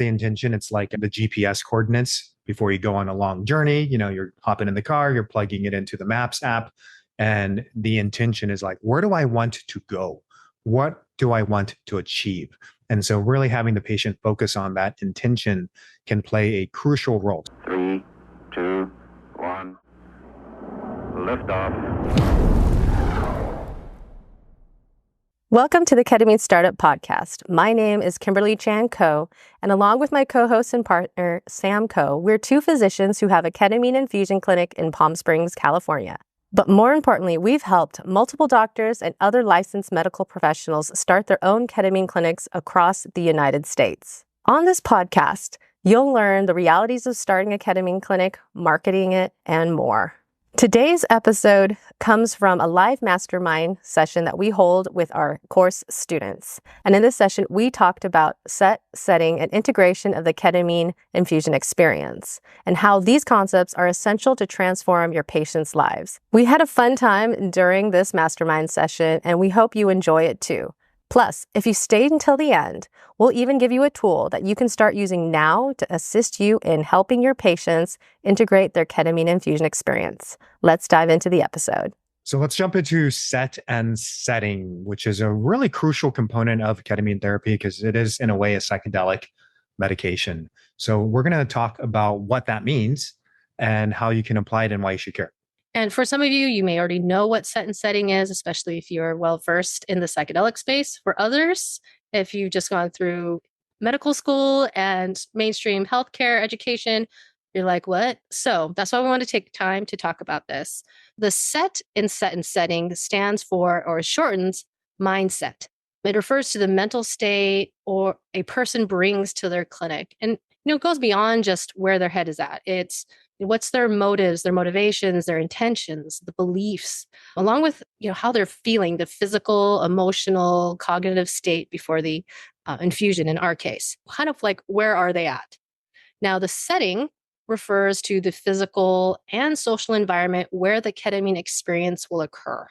the intention. It's like the GPS coordinates before you go on a long journey. You're hopping in the car, you're plugging it into the Maps app. And the intention is like, where do I want to go? What do I want to achieve? And so really having the patient focus on that intention can play a crucial role. 3, 2, 1, liftoff. Welcome to the Ketamine StartUp Podcast. My name is Kimberly Chan Ko, and along with my co-host and partner, Sam Ko, we're two physicians who have a ketamine infusion clinic in Palm Springs, California. But more importantly, we've helped multiple doctors and other licensed medical professionals start their own ketamine clinics across the United States. On this podcast, you'll learn the realities of starting a ketamine clinic, marketing it, and more. Today's episode comes from a live mastermind session that we hold with our course students. And in this session, we talked about setting, and integration of the ketamine infusion experience and how these concepts are essential to transform your patients' lives. We had a fun time during this mastermind session, and we hope you enjoy it too. Plus, if you stayed until the end, we'll even give you a tool that you can start using now to assist you in helping your patients integrate their ketamine infusion experience. Let's dive into the episode. So let's jump into set and setting, which is a really crucial component of ketamine therapy because it is, in a way, a psychedelic medication. So we're going to talk about what that means and how you can apply it and why you should care. And for some of you, you may already know what set and setting is, especially if you're well-versed in the psychedelic space. For others, if you've just gone through medical school and mainstream healthcare education, you're like, what? So that's why we want to take time to talk about this. The set and setting stands for, or shortens, mindset. It refers to the mental state or a person brings to their clinic. And it goes beyond just where their head is at. It's what's their motives, their motivations, their intentions, the beliefs, along with how they're feeling, the physical, emotional, cognitive state before the infusion in our case. Kind of like, where are they at? Now, the setting refers to the physical and social environment where the ketamine experience will occur.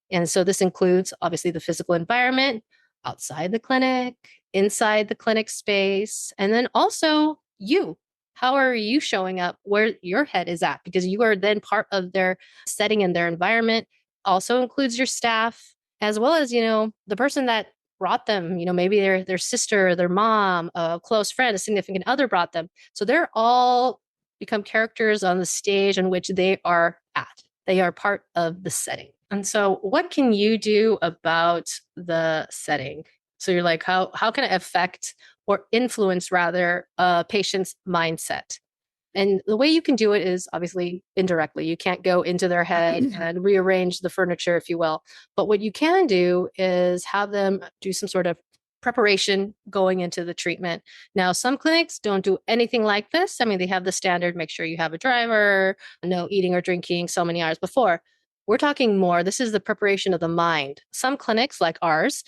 And so this includes, obviously, the physical environment outside the clinic, inside the clinic space, and then also you. How are you showing up where your head is at? Because you are then part of their setting and their environment. Also includes your staff, as well as, the person that brought them, maybe their sister, their mom, a close friend, a significant other brought them. So they're all become characters on the stage in which they are at. They are part of the setting. And so what can you do about the setting? So you're like, how can it affect or influence rather a patient's mindset? And the way you can do it is obviously indirectly. You can't go into their head and rearrange the furniture, if you will. But what you can do is have them do some sort of preparation going into the treatment. Now, some clinics don't do anything like this. I mean, they have the standard, make sure you have a driver, no eating or drinking so many hours before. We're talking more, this is the preparation of the mind. Some clinics like ours,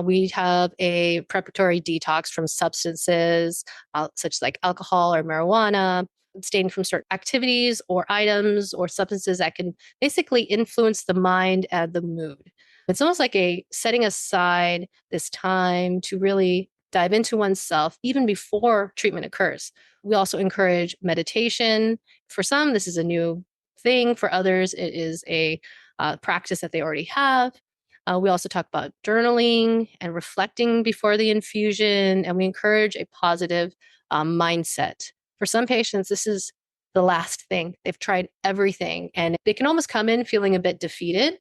we have a preparatory detox from substances, such as like alcohol or marijuana, abstaining from certain activities or items or substances that can basically influence the mind and the mood. It's almost like a setting aside this time to really dive into oneself even before treatment occurs. We also encourage meditation. For some, this is a new thing. For others, it is a practice that they already have. We also talk about journaling and reflecting before the infusion, and we encourage a positive mindset. For some patients, this is the last thing. They've tried everything, and they can almost come in feeling a bit defeated,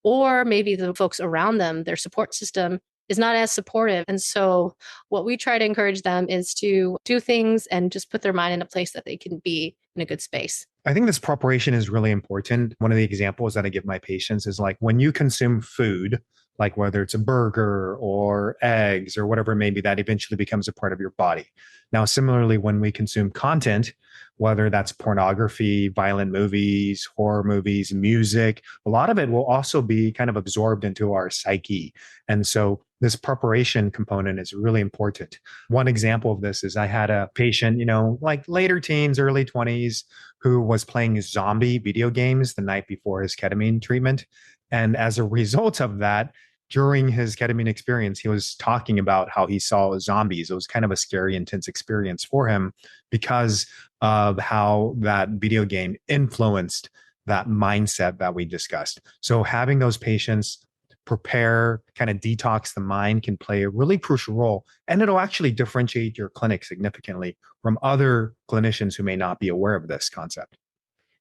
or maybe the folks around them, their support system, is not as supportive. And so what we try to encourage them is to do things and just put their mind in a place that they can be in a good space. I think this preparation is really important. One of the examples that I give my patients is like when you consume food, like whether it's a burger or eggs or whatever it may be, that eventually becomes a part of your body. Now, similarly, when we consume content, whether that's pornography, violent movies, horror movies, music, a lot of it will also be kind of absorbed into our psyche. And so this preparation component is really important. One example of this is I had a patient, like later teens, early 20s, who was playing zombie video games the night before his ketamine treatment. And as a result of that, during his ketamine experience, he was talking about how he saw zombies. It was kind of a scary, intense experience for him because of how that video game influenced that mindset that we discussed. So having those patients prepare, kind of detox the mind can play a really crucial role. And it'll actually differentiate your clinic significantly from other clinicians who may not be aware of this concept.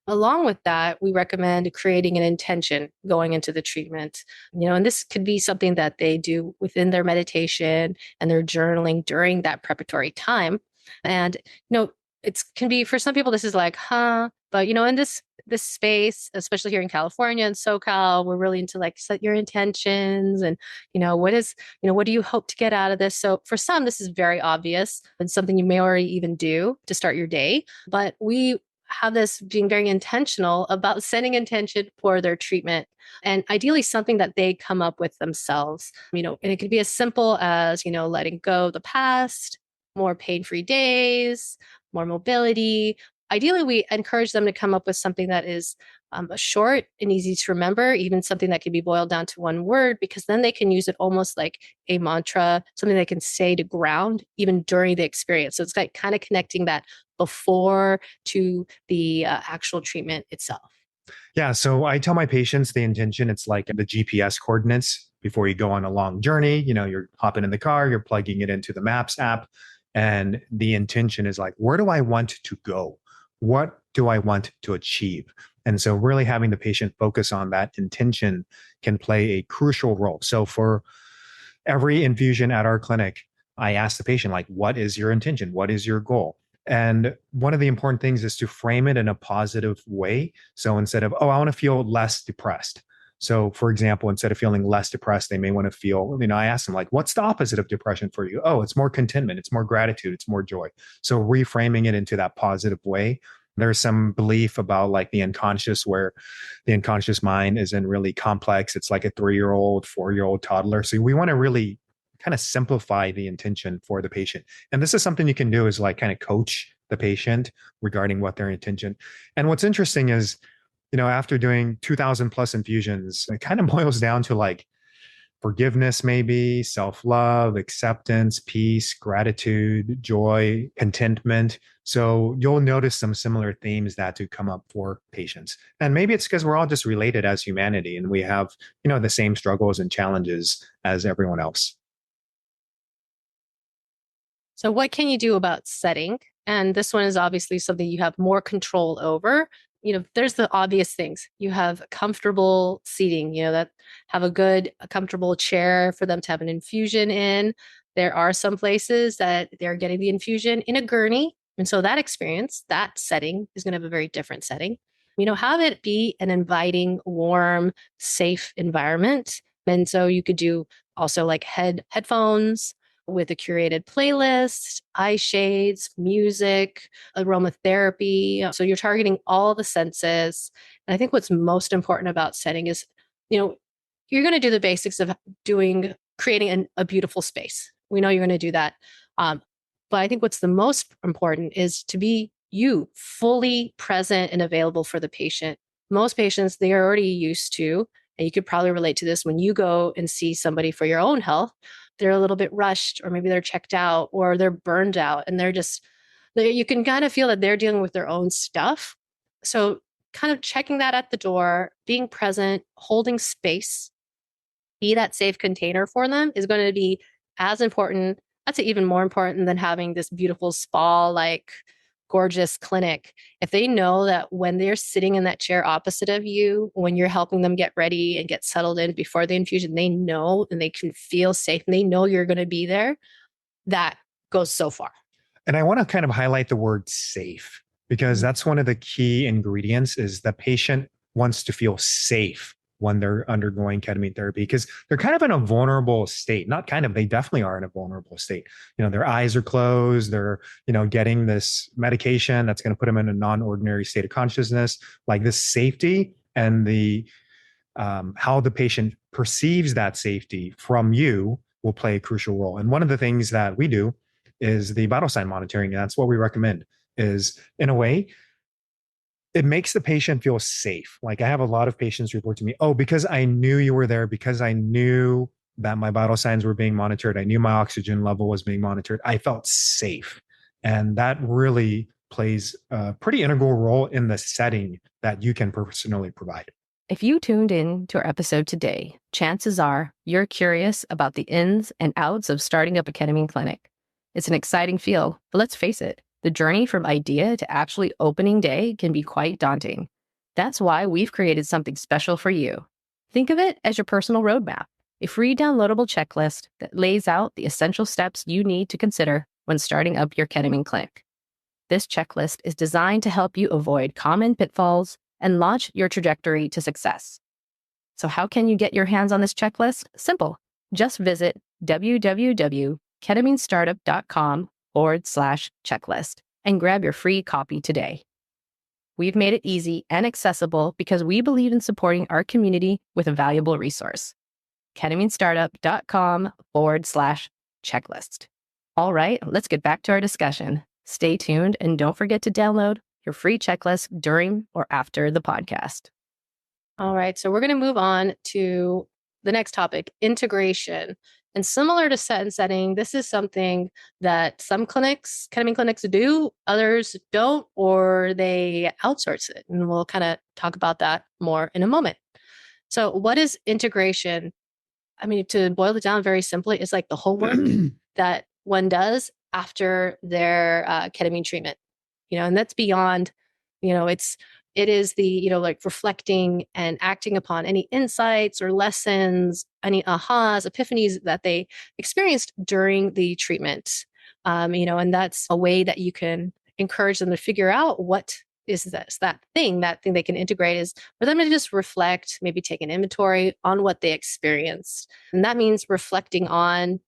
Along with that, we recommend creating an intention going into the treatment. And this could be something that they do within their meditation and their journaling during that preparatory time. And, it can be, for some people, this is like, but, in this space, especially here in California and SoCal, we're really into like set your intentions and, what do you hope to get out of this? So for some, this is very obvious and something you may already even do to start your day. But we have this being very intentional about setting intention for their treatment, and ideally something that they come up with themselves, and it could be as simple as, letting go of the past, more pain-free days, more mobility. Ideally, we encourage them to come up with something that is short and easy to remember, even something that can be boiled down to one word, because then they can use it almost like a mantra, something they can say to ground even during the experience. So it's like kind of connecting that before to the actual treatment itself. Yeah. So I tell my patients the intention, it's like the GPS coordinates before you go on a long journey. You're hopping in the car, you're plugging it into the Maps app. And the intention is like, where do I want to go? What do I want to achieve? And so really having the patient focus on that intention can play a crucial role. So for every infusion at our clinic, I ask the patient, like, what is your intention? What is your goal? And one of the important things is to frame it in a positive way. So instead of, I want to feel less depressed. So for example, instead of feeling less depressed, they may want to feel, I ask them like, what's the opposite of depression for you? Oh, it's more contentment. It's more gratitude. It's more joy. So reframing it into that positive way. There's some belief about like the unconscious, where the unconscious mind isn't really complex. It's like a 3-year-old, 4-year-old toddler. So we want to really kind of simplify the intention for the patient. And this is something you can do, is like kind of coach the patient regarding what their intention. And what's interesting is, after doing 2,000 plus infusions, it kind of boils down to like forgiveness, maybe self-love, acceptance, peace, gratitude, joy, contentment. So you'll notice some similar themes that do come up for patients. And maybe it's because we're all just related as humanity and we have, the same struggles and challenges as everyone else. So what can you do about setting? And this one is obviously something you have more control over. There's the obvious things. You have comfortable seating, that have a comfortable chair for them to have an infusion in. There are some places that they're getting the infusion in a gurney. And so that experience, that setting is going to have a very different setting. Have it be an inviting, warm, safe environment. And so you could do also like headphones with a curated playlist, eye shades, music, aromatherapy. So you're targeting all the senses. And I think what's most important about setting is, you're going to do the basics of creating a beautiful space. We know you're going to do that. But I think what's the most important is to be you, fully present and available for the patient. Most patients, they are already used to, and you could probably relate to this when you go and see somebody for your own health. They're a little bit rushed, or maybe they're checked out, or they're burned out, and you can kind of feel that they're dealing with their own stuff. So kind of checking that at the door, being present, holding space, be that safe container for them is going to be as important. That's even more important than having this beautiful spa-like gorgeous clinic. If they know that when they're sitting in that chair opposite of you, when you're helping them get ready and get settled in before the infusion, they know and they can feel safe and they know you're going to be there, that goes so far. And I want to kind of highlight the word safe, because that's one of the key ingredients. Is the patient wants to feel safe when they're undergoing ketamine therapy, because they're kind of in a vulnerable state. Not kind of, they definitely are in a vulnerable state. Their eyes are closed. They're, getting this medication that's going to put them in a non-ordinary state of consciousness. Like this safety and the how the patient perceives that safety from you will play a crucial role. And one of the things that we do is the vital sign monitoring. And that's what we recommend, is in a way, it makes the patient feel safe. Like I have a lot of patients report to me, oh, because I knew you were there, because I knew that my vital signs were being monitored, I knew my oxygen level was being monitored, I felt safe. And that really plays a pretty integral role in the setting that you can personally provide. If you tuned in to our episode today, chances are you're curious about the ins and outs of starting up a ketamine clinic. It's an exciting field, but let's face it, the journey from idea to actually opening day can be quite daunting. That's why we've created something special for you. Think of it as your personal roadmap, a free downloadable checklist that lays out the essential steps you need to consider when starting up your ketamine clinic. This checklist is designed to help you avoid common pitfalls and launch your trajectory to success. So how can you get your hands on this checklist? Simple. Just visit www.ketaminestartup.com/checklist and grab your free copy today. We've made it easy and accessible because we believe in supporting our community with a valuable resource. ketaminestartup.com/checklist. All right, let's get back to our discussion. Stay tuned and don't forget to download your free checklist during or after the podcast. All right. So we're going to move on to the next topic, integration. And similar to set and setting, this is something that some clinics, ketamine clinics do, others don't, or they outsource it. And we'll kind of talk about that more in a moment. So what is integration? I mean, to boil it down very simply, it's like the homework that one does after their ketamine treatment, and that's beyond, it is the, like reflecting and acting upon any insights or lessons, any ahas, epiphanies that they experienced during the treatment. And that's a way that you can encourage them to figure out what is this, that thing they can integrate is for them to just reflect, maybe take an inventory on what they experienced. And that means reflecting on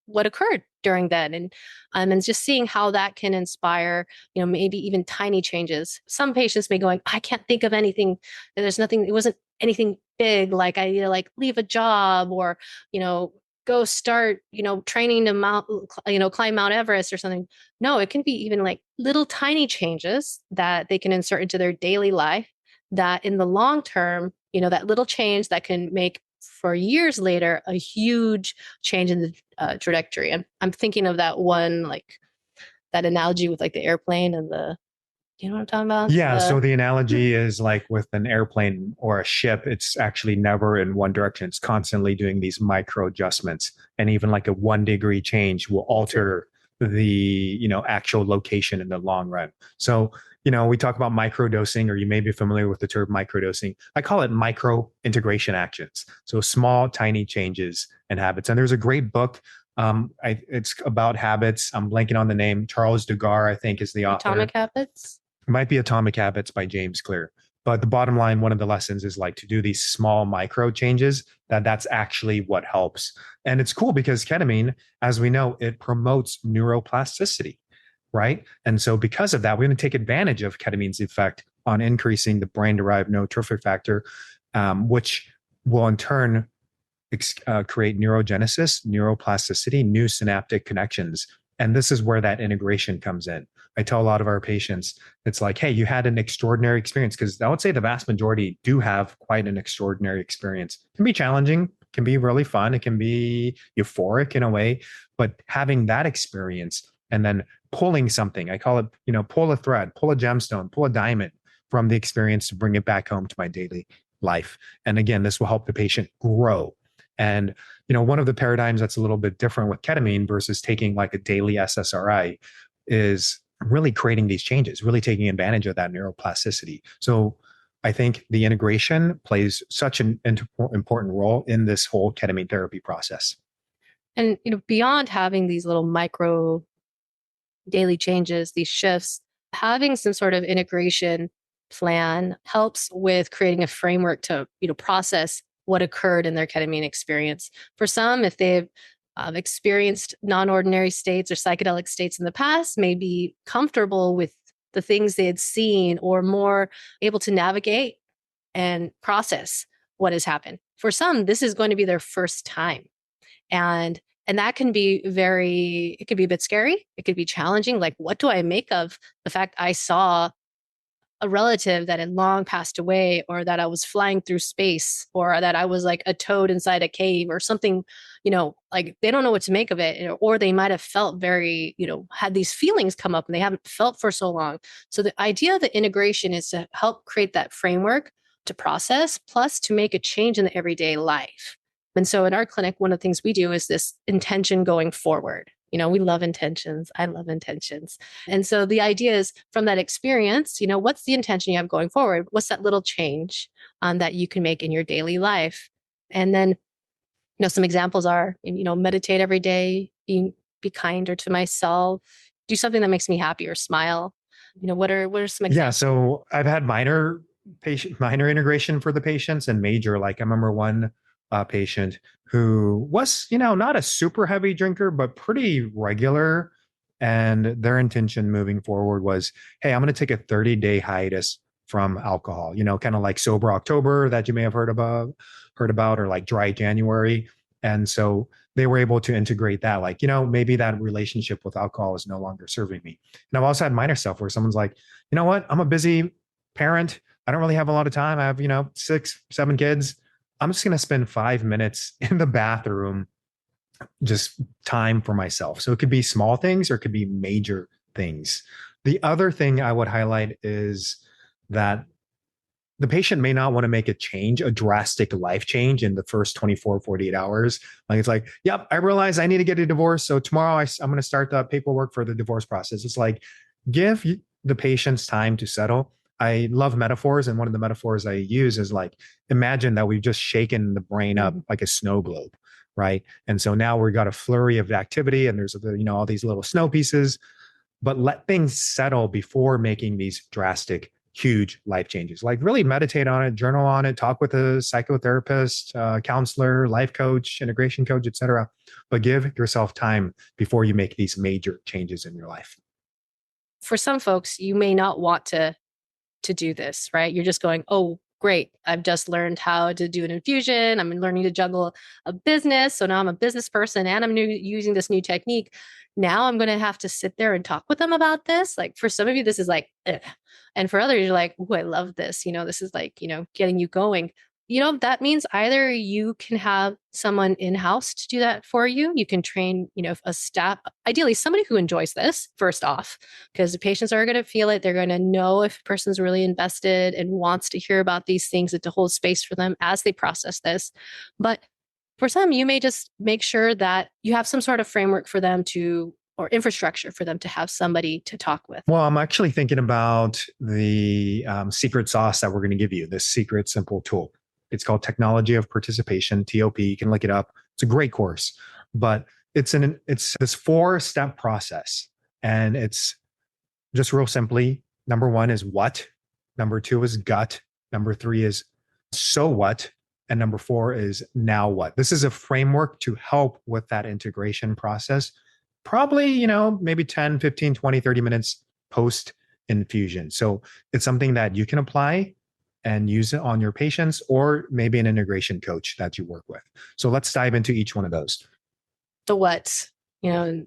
what occurred during then and just seeing how that can inspire, maybe even tiny changes. Some patients may go, I can't think of anything. There's nothing, it wasn't anything big. Like I need to leave a job or, go start, training to climb Mount Everest or something. No, it can be even like little tiny changes that they can insert into their daily life that in the long term, that little change that can make for years later a huge change in the trajectory. And I'm thinking of that one, that analogy with the airplane and you know what I'm talking about? Yeah. So the analogy is like with an airplane or a ship, it's actually never in one direction. It's constantly doing these micro adjustments. And even like a 1 degree change will alter the, actual location in the long run. So, we talk about microdosing, or you may be familiar with the term microdosing. I call it micro integration actions. So small, tiny changes and habits. And there's a great book. It's about habits. I'm blanking on the name. Charles Dugar, I think, is the author. Atomic Habits? It might be Atomic Habits by James Clear. But the bottom line, one of the lessons is to do these small micro changes, that's actually what helps. And it's cool because ketamine, as we know, it promotes neuroplasticity, right? And so because of that, we're going to take advantage of ketamine's effect on increasing the brain-derived neurotrophic factor, which will in turn create neurogenesis, neuroplasticity, new synaptic connections. And this is where that integration comes in. I tell a lot of our patients, it's like, hey, you had an extraordinary experience, because I would say the vast majority do have quite an extraordinary experience. It can be challenging, can be really fun, it can be euphoric in a way, but having that experience and then pulling something, I call it, pull a thread, pull a gemstone, pull a diamond from the experience to bring it back home to my daily life. And again, this will help the patient grow. And, one of the paradigms that's a little bit different with ketamine versus taking like a daily SSRI is really creating these changes, really taking advantage of that neuroplasticity. So I think the integration plays such an important role in this whole ketamine therapy process. And, beyond having these little micro daily changes, these shifts, having some sort of integration plan helps with creating a framework to, process what occurred in their ketamine experience. For some, if they've experienced non-ordinary states or psychedelic states in the past, may be comfortable with the things they had seen or more able to navigate and process what has happened. For some, this is going to be their first time. And that can be it could be a bit scary. It could be challenging. Like, what do I make of the fact I saw a relative that had long passed away, or that I was flying through space, or that I was like a toad inside a cave or something, like they don't know what to make of it. Or they might have felt very, had these feelings come up and they haven't felt for so long. So the idea of the integration is to help create that framework to process, plus to make a change in the everyday life. And so in our clinic, one of the things we do is this intention going forward. We love intentions. I love intentions. And so the idea is from that experience, what's the intention you have going forward? What's that little change that you can make in your daily life? And then, some examples are, meditate every day, be kinder to myself, do something that makes me happy or smile. What are some examples? Yeah. So I've had minor integration for the patients and major. Like I remember one patient who was, not a super heavy drinker, but pretty regular. And their intention moving forward was, hey, I'm going to take a 30-day hiatus from alcohol, kind of like sober October that you may have heard about, or like dry January. And so they were able to integrate that, like, maybe that relationship with alcohol is no longer serving me. And I've also had minor stuff where someone's like, you know what, I'm a busy parent. I don't really have a lot of time. I have, 6, 7 kids. I'm just going to spend 5 minutes in the bathroom, just time for myself. So it could be small things or it could be major things. The other thing I would highlight is that the patient may not want to make a drastic life change in the first 24, 48 hours. Like it's like, yep, I realize I need to get a divorce. So tomorrow I'm going to start the paperwork for the divorce process. It's like, give the patients time to settle. I love metaphors. And one of the metaphors I use is like, imagine that we've just shaken the brain up like a snow globe, right? And so now we've got a flurry of activity and there's, all these little snow pieces, but let things settle before making these drastic, huge life changes. Like really meditate on it, journal on it, talk with a psychotherapist, counselor, life coach, integration coach, etc. But give yourself time before you make these major changes in your life. For some folks, you may not want to do this, right? You're just going, oh, great. I've just learned how to do an infusion. I'm learning to juggle a business. So now I'm a business person and I'm using this new technique. Now I'm going to have to sit there and talk with them about this. Like for some of you, this is like, ugh. And for others, you're like, oh, I love this. This is like, getting you going. That means either you can have someone in-house to do that for you. You can train, a staff, ideally somebody who enjoys this first off, because the patients are going to feel it. They're going to know if a person's really invested and wants to hear about these things and to hold space for them as they process this. But for some, you may just make sure that you have some sort of framework for them or infrastructure for them to have somebody to talk with. Well, I'm actually thinking about the secret sauce that we're going to give you, this secret simple tool. It's called Technology of Participation, TOP. You can look it up. It's a great course, but it's this 4-step process. And it's just real simply, number 1 is what, number 2 is gut, number 3 is so what, and number 4 is now what. This is a framework to help with that integration process. Probably, maybe 10, 15, 20, 30 minutes post infusion. So it's something that you can apply and use it on your patients or maybe an integration coach that you work with. So let's dive into each one of those. The what,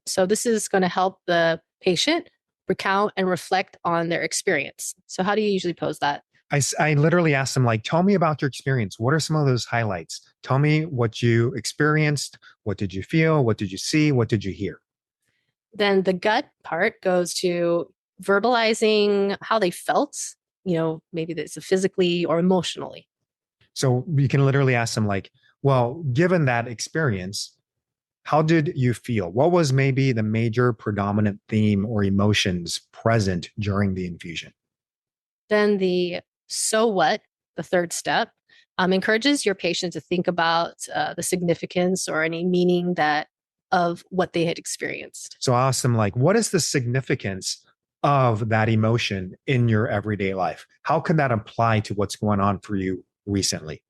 so this is going to help the patient recount and reflect on their experience. So how do you usually pose that? I literally asked them, like, tell me about your experience. What are some of those highlights? Tell me what you experienced. What did you feel? What did you see? What did you hear? Then the gut part goes to verbalizing how they felt, maybe that's physically or emotionally. So you can literally ask them like, well, given that experience, how did you feel? What was maybe the major predominant theme or emotions present during the infusion? Then the so what, the third step, encourages your patient to think about the significance or any meaning of what they had experienced. So I asked them like, what is the significance of that emotion in your everyday life? How can that apply to what's going on for you recently?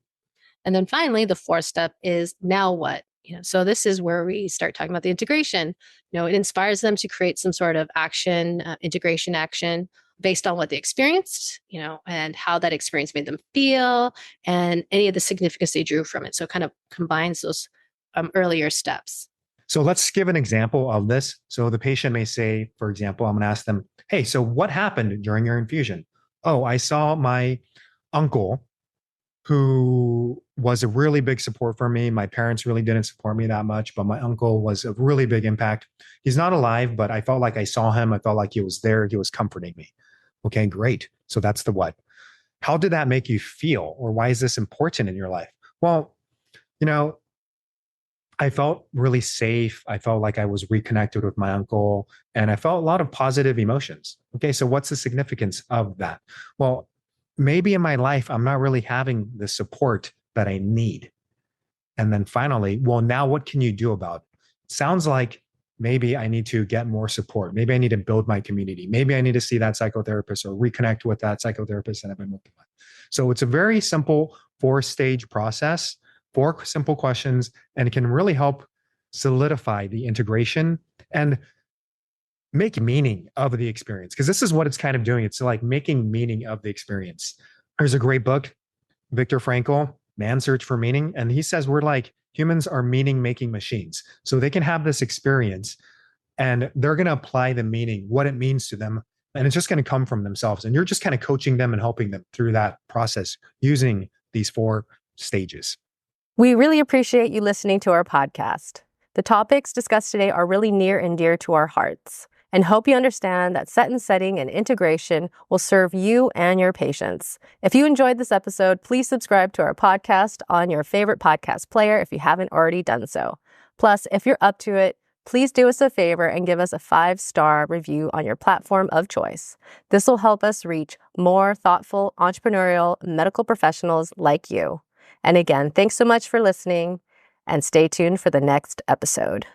And then finally, the 4th step is now what? So this is where we start talking about the integration. It inspires them to create some sort of action, integration action based on what they experienced, and how that experience made them feel and any of the significance they drew from it. So it kind of combines those earlier steps. So let's give an example of this. So the patient may say, for example, I'm going to ask them, hey, so what happened during your infusion? Oh, I saw my uncle who was a really big support for me. My parents really didn't support me that much, but my uncle was a really big impact. He's not alive, but I felt like I saw him. I felt like he was there. He was comforting me. Okay, great. So that's the what. How did that make you feel? Or why is this important in your life? Well, you know, I felt really safe. I felt like I was reconnected with my uncle and I felt a lot of positive emotions. Okay, so what's the significance of that? Well, maybe in my life, I'm not really having the support that I need. And then finally, well, now what can you do about it? Sounds like maybe I need to get more support. Maybe I need to build my community. Maybe I need to see that psychotherapist or reconnect with that psychotherapist that I've been working with. So it's a very simple 4-stage process, 4 simple questions, and it can really help solidify the integration and make meaning of the experience. Because this is what it's kind of doing. It's like making meaning of the experience. There's a great book, Viktor Frankl, Man's Search for Meaning. And he says we're like humans are meaning making machines. So they can have this experience and they're going to apply the meaning, what it means to them. And it's just going to come from themselves. And you're just kind of coaching them and helping them through that process using these 4 stages. We really appreciate you listening to our podcast. The topics discussed today are really near and dear to our hearts, and hope you understand that set and setting and integration will serve you and your patients. If you enjoyed this episode, please subscribe to our podcast on your favorite podcast player if you haven't already done so. Plus, if you're up to it, please do us a favor and give us a 5-star review on your platform of choice. This will help us reach more thoughtful, entrepreneurial medical professionals like you. And again, thanks so much for listening, and stay tuned for the next episode.